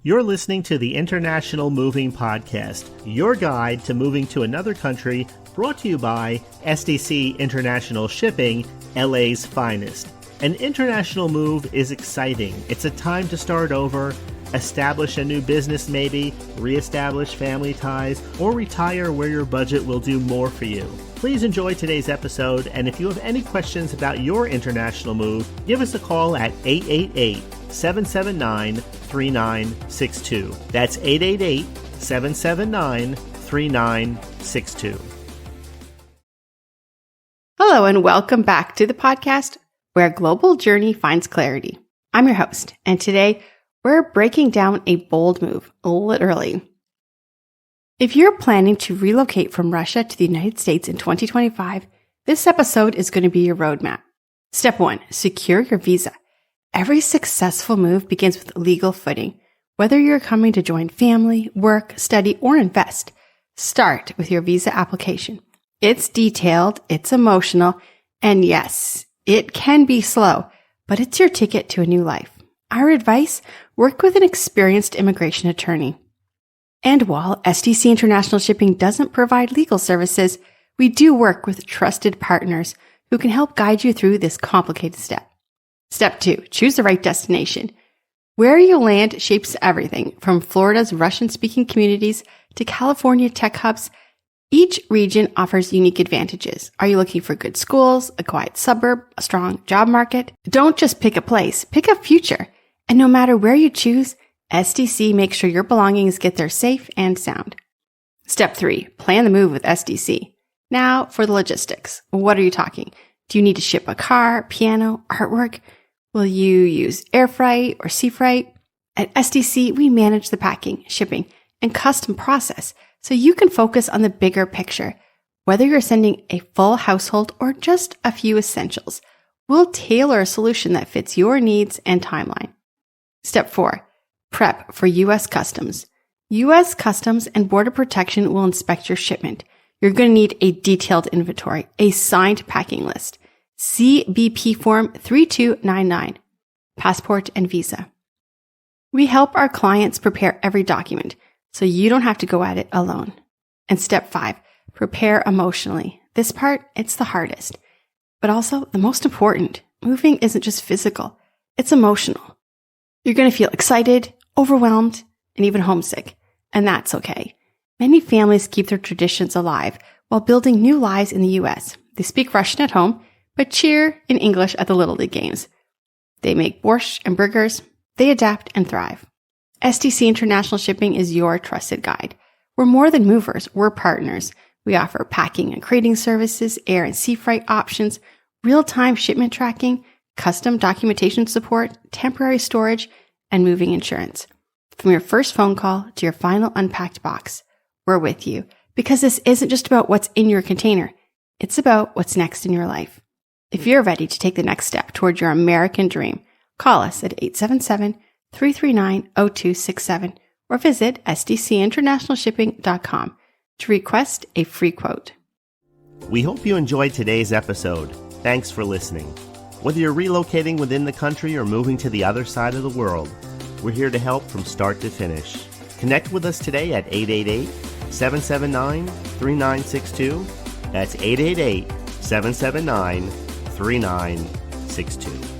You're listening to the International Moving Podcast, your guide to moving to another country, brought to you by SDC International Shipping, LA's finest. An international move is exciting. It's a time to start over, establish a new business maybe, reestablish family ties, or retire where your budget will do more for you. Please enjoy today's episode, and if you have any questions about your international move, give us a call at 888-779-3962. That's 888-779-3962. Hello and welcome back to the podcast where global journey finds clarity. I'm your host, and today we're breaking down a bold move, literally. If you're planning to relocate from Russia to the United States in 2025, this episode is going to be your roadmap. Step 1, secure your visa. Every successful move begins with legal footing. Whether you're coming to join family, work, study, or invest, start with your visa application. It's detailed, it's emotional, and yes, it can be slow, but it's your ticket to a new life. Our advice, work with an experienced immigration attorney. And while SDC International Shipping doesn't provide legal services, we do work with trusted partners who can help guide you through this complicated step. Step 2, choose the right destination. Where you land shapes everything from Florida's Russian-speaking communities to California tech hubs. Each region offers unique advantages. Are you looking for good schools, a quiet suburb, a strong job market? Don't just pick a place, pick a future. And no matter where you choose, SDC makes sure your belongings get there safe and sound. Step 3, plan the move with SDC. Now for the logistics. What are you talking? Do you need to ship a car, piano, artwork? Will you use air freight or sea freight? At SDC, we manage the packing, shipping, and custom process so you can focus on the bigger picture. Whether you're sending a full household or just a few essentials, we'll tailor a solution that fits your needs and timeline. Step 4, prep for U.S. Customs. U.S. Customs and Border Protection will inspect your shipment. You're going to need a detailed inventory, a signed packing list, CBP Form 3299, passport and visa. We help our clients prepare every document so you don't have to go at it alone. And step 5, prepare emotionally. This part, it's the hardest, but also the most important. Moving isn't just physical, it's emotional. You're going to feel excited, overwhelmed, and even homesick, and that's okay. Many families keep their traditions alive while building new lives in the U.S. They speak Russian at home, but cheer in English at the Little League games. They make borscht and burgers. They adapt and thrive. SDC International Shipping is your trusted guide. We're more than movers, we're partners. We offer packing and crating services, air and sea freight options, real-time shipment tracking, custom documentation support, temporary storage, and moving insurance. From your first phone call to your final unpacked box, we're with you because this isn't just about what's in your container. It's about what's next in your life. If you're ready to take the next step toward your American dream, call us at 877-339-0267 or visit sdcinternationalshipping.com to request a free quote. We hope you enjoyed today's episode. Thanks for listening. Whether you're relocating within the country or moving to the other side of the world, we're here to help from start to finish. Connect with us today at 888-779-3962. That's 888-779-3962.